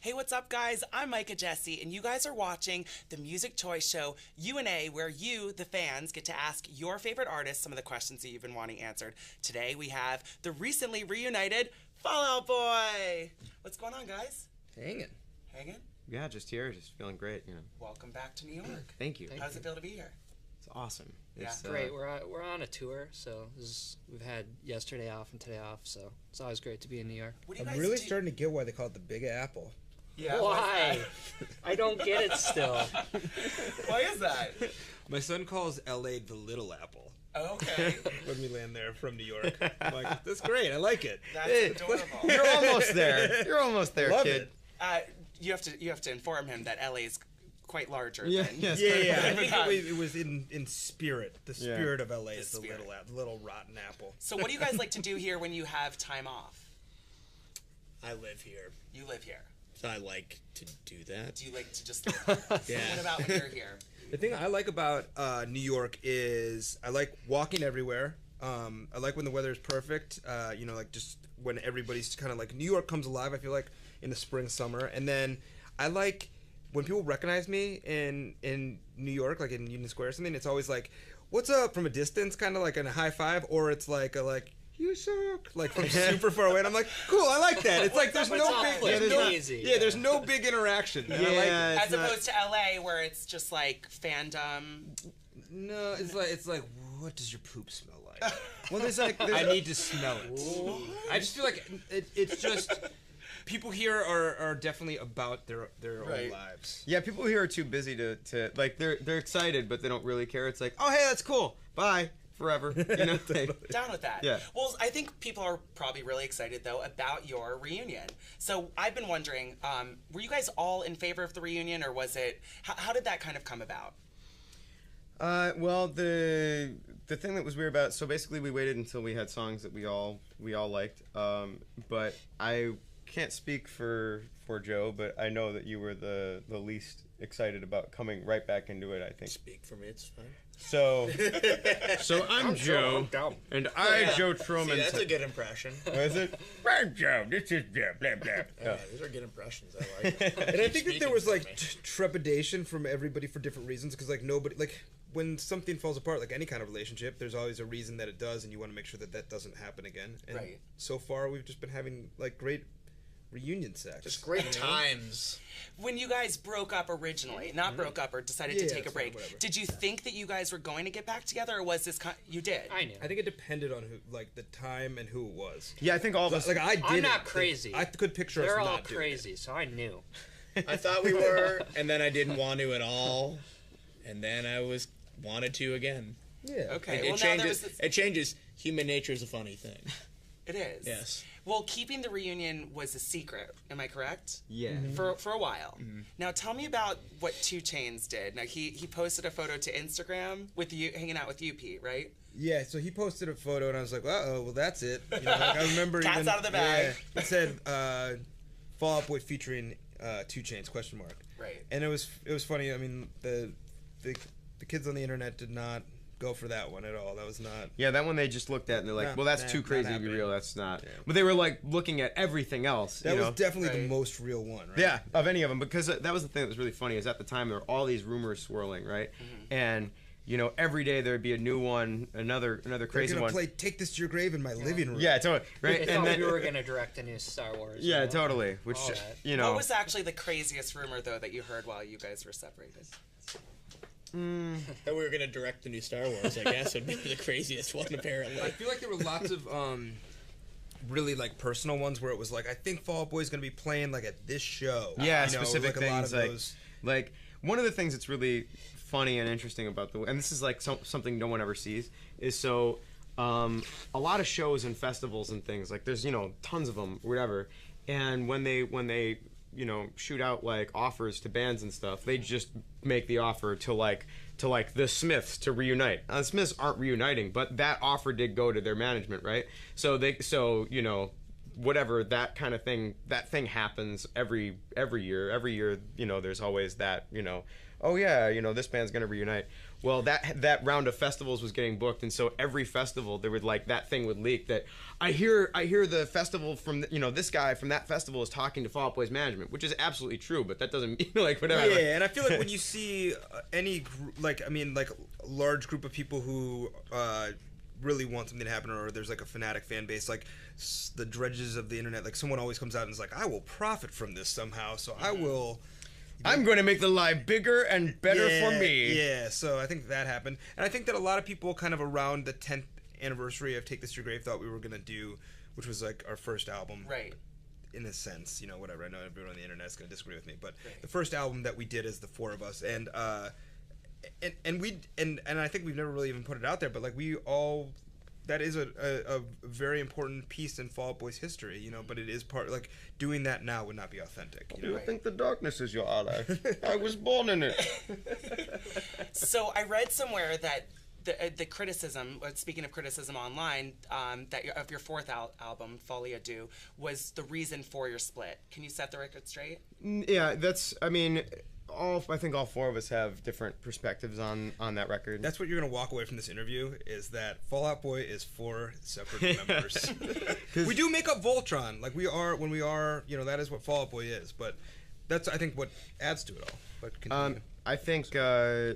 Hey, what's up, guys? I'm Micah Jesse, and you guys are watching the music choice show U&A, where you, the fans, get to ask your favorite artists some of the questions that you've been wanting answered. Today, we have the recently reunited Fall Out Boy. What's going on, guys? Hanging. Hanging? Yeah, just here, just feeling great, you know. Welcome back to New York. Thank you. How does it feel to be here? It's awesome. It's, Great. We're on a tour, so we've had yesterday off and today off, so it's always great to be in New York. I'm really starting to get why they call it the Big Apple. Yeah. Why? I don't get it still. Why is that? My son calls LA the Little Apple. Oh, okay. When we land there from New York. I'm like, that's great. I like it. That's adorable. You're almost there. You're almost there, Love kid. it. You have to inform him that LA is quite larger than... Yes. Yeah. I think it was in spirit. The spirit of LA is the spirit. little rotten apple. So what do you guys like to do here when you have time off? I live here, You live here. so I like to do that. Do you like to just... Yeah. What about when you're here? The thing I like about New York is I like walking everywhere. I like when the weather is perfect. You know, like just when everybody's kind of like New York comes alive. I feel like in the spring, summer, and then I like when people recognize me in New York, like in Union Square or something. It's always like, "What's up?" from a distance, kind of like in a high five, or it's like "You suck," like from super far away. And I'm like, "Cool, I like that." It's like there's no big, there's no big interaction. Yeah, I like it. As opposed to LA, where it's just like fandom. No, it's like, what does your poop smell like? Well, I need to smell it. I just feel like it's just people here are definitely about their own lives. Yeah, people here are too busy to like they're excited, but they don't really care. It's like, oh hey, that's cool. Bye. Forever. You know? Down with that. Yeah. Well, I think people are probably really excited, though, about your reunion. So I've been wondering, were you guys all in favor of the reunion, or was it, how did that kind of come about? Well, the thing that was weird about, so basically we waited until we had songs that we all liked, but I can't speak for Joe, but I know that you were the least excited about coming right back into it, I think. Speak for me, it's fine. So I'm Joe, and Joe Truman. See, that's a good impression. Is it? I'm Joe. This is blah blah blah. Yeah, these are good impressions. I like. And I think that there was like trepidation from everybody for different reasons, because like nobody, like when something falls apart, like any kind of relationship, there's always a reason that it does, and you want to make sure that that doesn't happen again. And so far, we've just been having like great reunion sex. Just great times. When you guys broke up originally, not broke up or decided to take a break, did you think that you guys were going to get back together, or was this you did? I knew. I think it depended on who, like the time and who it was. Yeah, I think all of us. Like I did. I'm not crazy. I could picture They're us all not doing crazy, so I knew. I thought we were, and then I didn't want to at all, and then I wanted to again. Yeah. Okay. It changes. It changes. Human nature is a funny thing. It is. Yes. Well, keeping the reunion was a secret. Am I correct? Yeah. For a while. Now, tell me about what 2 Chainz did. Now, he posted a photo to Instagram with you hanging out with you, Pete, right? Yeah. So he posted a photo, and I was like, "Uh-oh, well, that's it." You know, like, I remember Cat's out of the bag. Yeah, it said "Fall Out Boy" featuring 2 Chainz ? Right. And it was funny. I mean, the kids on the internet did not go for that one at all. That was not. Yeah, that one they just looked at and they're like, well, that's too crazy to be real. That's not. Yeah. But they were like looking at everything else. That was definitely the most real one, right? Yeah, of any of them, because that was the thing that was really funny. Is at the time there were all these rumors swirling, right? And you know, every day there'd be a new one, another crazy They're one. gonna play "Take This to Your Grave" in my living room. Yeah, totally. Right. They thought we were gonna direct a new Star Wars. Yeah, totally. Which you know. What was actually the craziest rumor though that you heard while you guys were separated? That we were gonna direct the new Star Wars, I guess, would be the craziest one, apparently. I feel like there were lots of really like personal ones where it was like, I think Fall Out Boy's gonna be playing like at this show. Yeah, you know, specific like things a lot of those. like one of the things that's really funny and interesting about and this is like something no one ever sees, is so a lot of shows and festivals and things, like there's, you know, tons of them, whatever, and when they you know, shoot out like offers to bands and stuff, they just make the offer to like the Smiths to reunite. The Smiths aren't reuniting, but that offer did go to their management, right? So you know, whatever, that kind of thing, that thing happens every year. Every year, you know, there's always that, you know, oh yeah, you know, this band's gonna reunite. Well, that round of festivals was getting booked, and so every festival there would, like, that thing would leak that I hear the festival from, you know, this guy from that festival is talking to Fall Out Boy's management, which is absolutely true, but that doesn't mean, like, whatever. Yeah, and I feel like when you see any large group of people who really want something to happen, or there's like a fanatic fan base, like the dredges of the internet, like someone always comes out and is like, I will profit from this somehow, so I will. I'm going to make the live bigger and better for me. Yeah, so I think that happened. And I think that a lot of people kind of around the 10th anniversary of Take This to Your Grave thought we were going to do, which was like our first album. Right. In a sense, you know, whatever. I know everyone on the internet is going to disagree with me, but the first album that we did is the four of us. And I think we've never really even put it out there, but like we all... That is a very important piece in Fall Out Boy's history, you know, but it is part, like, doing that now would not be authentic, you know? I think the darkness is your ally. I was born in it. So I read somewhere that the criticism, speaking of criticism online, that of your fourth album, Folié, Deux, was the reason for your split. Can you set the record straight? Yeah, that's, I mean... I think all four of us have different perspectives on that record. That's what you're going to walk away from this interview, is that Fall Out Boy is four separate members. We do make up Voltron. Like, when we are, you know, that is what Fall Out Boy is. But that's, I think, what adds to it all. But continue. I think, again,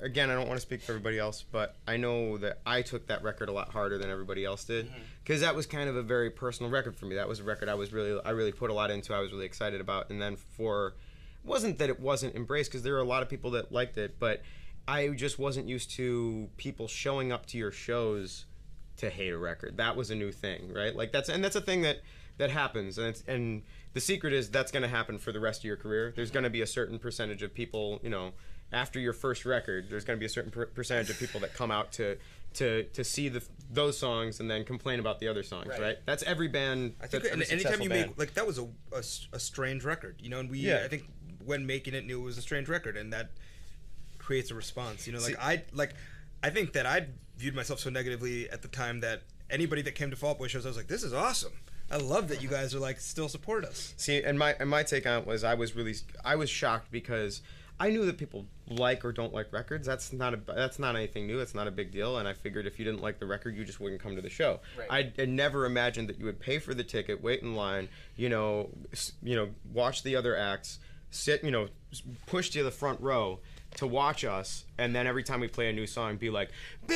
I don't want to speak for everybody else, but I know that I took that record a lot harder than everybody else did. Because that was kind of a very personal record for me. That was a record I really put a lot into, I was really excited about. And then wasn't that it wasn't embraced, because there were a lot of people that liked it, but I just wasn't used to people showing up to your shows to hate a record. That was a new thing, right? Like that's a thing that happens, and the secret is that's going to happen for the rest of your career. There's going to be a certain percentage of people, you know, after your first record, there's going to be a certain percentage of people that come out to see those songs and then complain about the other songs, right? That's every band. I think anytime you make, like, that was a strange record, you know, and I think when making it knew it was a strange record, and that creates a response, you know. Like, I think that I viewed myself so negatively at the time that anybody that came to Fall Out Boy shows, I was like, this is awesome. I love that you guys are, like, still support us. See, and my take on it was I was shocked, because I knew that people like or don't like records. That's not anything new. It's not a big deal. And I figured if you didn't like the record, you just wouldn't come to the show. Right. I never imagined that you would pay for the ticket, wait in line, you know, watch the other acts, sit, you know, push to the front row to watch us, and then every time we play a new song, be like, boo,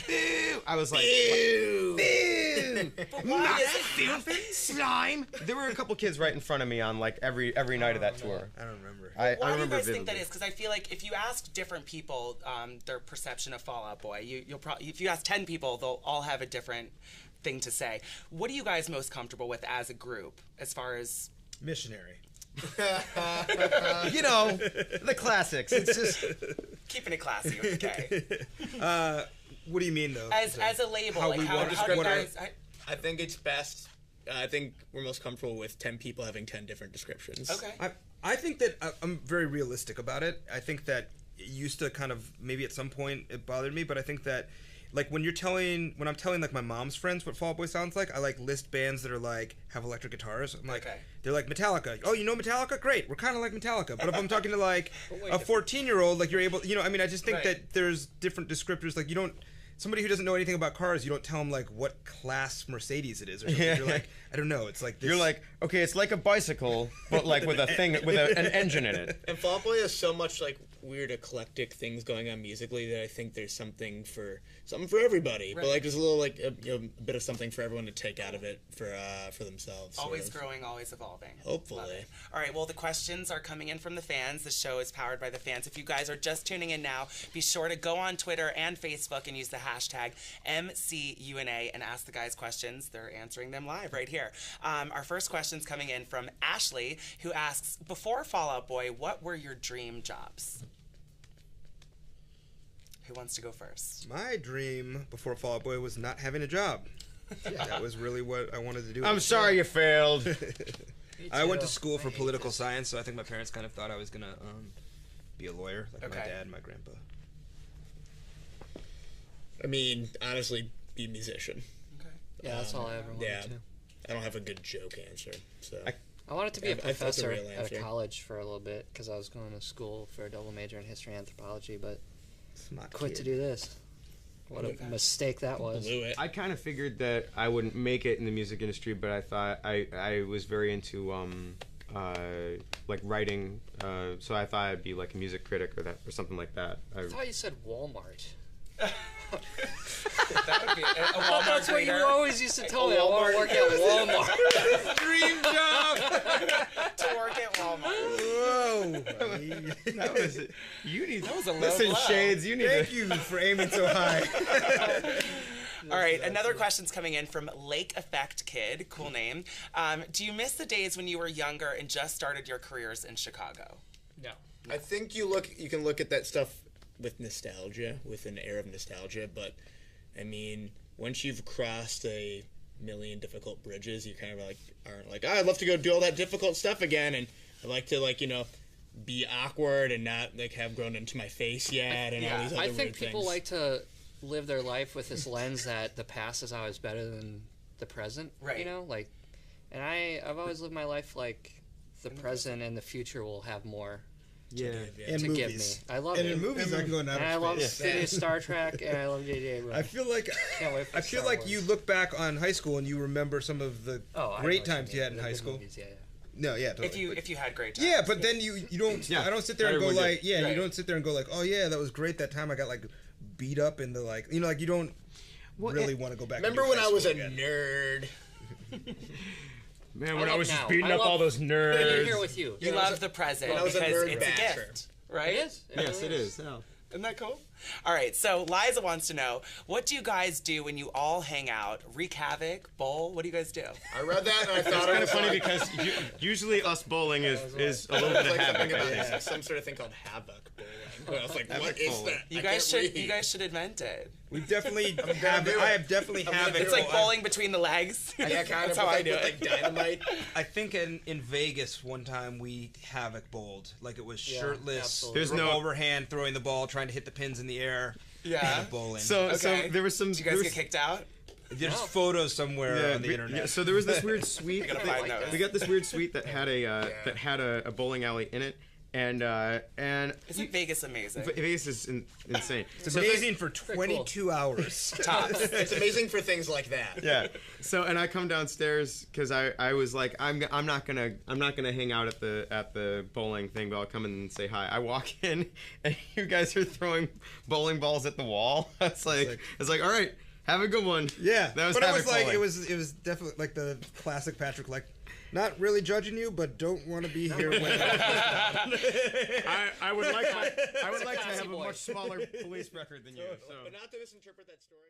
boo. I was like, boo, boo, not filthy slime. There were a couple kids right in front of me on, like, every night of that tour. I don't remember. Why do you remember guys think vividly. that is? Because I feel like if you ask different people their perception of Fall Out Boy, you'll probably, if you ask 10 people, they'll all have a different thing to say. What are you guys most comfortable with as a group, as far as Missionary? You know, the classics. It's just keeping it classy with the K. What do you mean, though? As a label, how like we how want do to you describe guys? I think it's best. I think we're most comfortable with 10 people having 10 different descriptions. Okay. I think that I'm very realistic about it. I think that it used to kind of, maybe at some point it bothered me, but I think that, like, when I'm telling like my mom's friends what Fall Out Boy sounds like, I like list bands that are like have electric guitars. I'm like, they're like Metallica. Oh, you know Metallica? Great, we're kind of like Metallica. But if I'm talking to like a 14-year-old, like, you're able, you know, I mean, I just think that there's different descriptors. Like, you don't, somebody who doesn't know anything about cars, you don't tell them like what class Mercedes it is or something. You're like, I don't know. It's like this. You're like, okay, it's like a bicycle, but like with a thing with an engine in it. And Fall Out Boy has so much like weird eclectic things going on musically that I think there's something for everybody. But like there's a little like a bit of something for everyone to take out of it for themselves. Always growing, always evolving. Hopefully. All right, well, the questions are coming in from the fans. The show is powered by the fans. If you guys are just tuning in now, be sure to go on Twitter and Facebook and use the hashtag MCUNA and ask the guys questions. They're answering them live right here. Our first question's coming in from Ashley, who asks, before Fall Out Boy, what were your dream jobs? Who wants to go first? My dream before Fall Out Boy was not having a job. That was really what I wanted to do. I'm sorry you failed. I went to school for political science, so I think my parents kind of thought I was going to be a lawyer, like my dad and my grandpa. I mean, honestly, be a musician. Yeah, that's all I ever wanted Yeah. to. I don't have a good joke answer. So I wanted to be a That's a professor real at answer. a college for a little bit because I was going to school for a double major in history and anthropology, but Smart quit kid. to do this. What a mistake that was. blew it. I kind of figured that I wouldn't make it in the music industry, but I thought I was very into like writing, so I thought I'd be like a music critic or something like that. I thought you said Walmart. That would be a Walmart That's what you greeter. always used to tell me. I want to work at Walmart. Dream job. To work at Walmart. Whoa. That was it. You need. That was a low Listen, blow. Shades. You need Thank to. you for aiming so high. All right, another question's coming in from Lake Effect Kid. Cool name. Do you miss the days when you were younger and just started your careers in Chicago? No. I think you can look at that stuff with nostalgia, with an air of nostalgia, but I mean, once you've crossed a million difficult bridges, you kind of aren't like, oh, I'd love to go do all that difficult stuff again, and I'd like to be awkward and not have grown into my face yet, and all these other I weird think people things. like to live their life with this lens that the past is always better than the present. Right. You know, and I've always lived my life like the present and the future will have more Yeah. And to give me. movies. I love And it. in movies, I can go in outer And I love space. the new Star Trek, and I love J.J. Abrams. I feel like Can't wait for I feel Star like Wars. you look back on high school and you remember some of the I know great what times you mean. had in The high good school. movies, yeah. No, yeah, totally. If you had great times. Yeah, but then you don't. Yeah, I don't sit there and go everyone like, did. yeah, Right. you don't sit there and go like, oh yeah, that was great. That time I got like beat up in the you don't Well, really want to go back. and Remember do when high I was school a again. nerd? Man, I when I love was just now. beating I up love all those nerds. Being here with you. You love the present when I was a because nerd it's a basher. gift, right? It is. Yes, really it is. Yeah. Isn't that cool? All right, so Liza wants to know, what do you guys do when you all hang out? Wreak havoc? Bowl? What do you guys do? I read that and I thought It's it kind was of funny like, because usually us bowling is a little bit of like havoc. something I about think. some sort of thing called havoc bowling. And I was like, what Havoc is bowling. that? You I guys can't should read. you guys should invent it. We definitely have. do it. I have definitely have it. It's like bowling between the legs. Yeah, kind That's of. how with, I do with, it. like dynamite. I think in Vegas one time we havoc bowled. Like it was Yeah, shirtless, absolutely. There's no- overhand throwing the ball, trying to hit the pins in the air. Yeah. and bowling. So Okay. there was some. Did you guys there get was- kicked out? There's photos somewhere on the we- internet. yeah, so there was this weird suite. gotta find those. We got this weird suite that had a bowling alley in it, and Isn't Vegas amazing? Vegas is insane. It's So amazing for 22 hours. Tops. It's amazing for things like that. yeah. So and I come downstairs because I was like I'm not gonna hang out at the bowling thing, but I'll come in and say hi. I walk in and you guys are throwing bowling balls at the wall. It's like all right, have a good one. Yeah, That was but it was havoc like bowling. it was definitely like the classic Patrick, like not really judging you, but don't want to be here when. I would like to have a boy. much smaller police record than you. So. But not to misinterpret that story.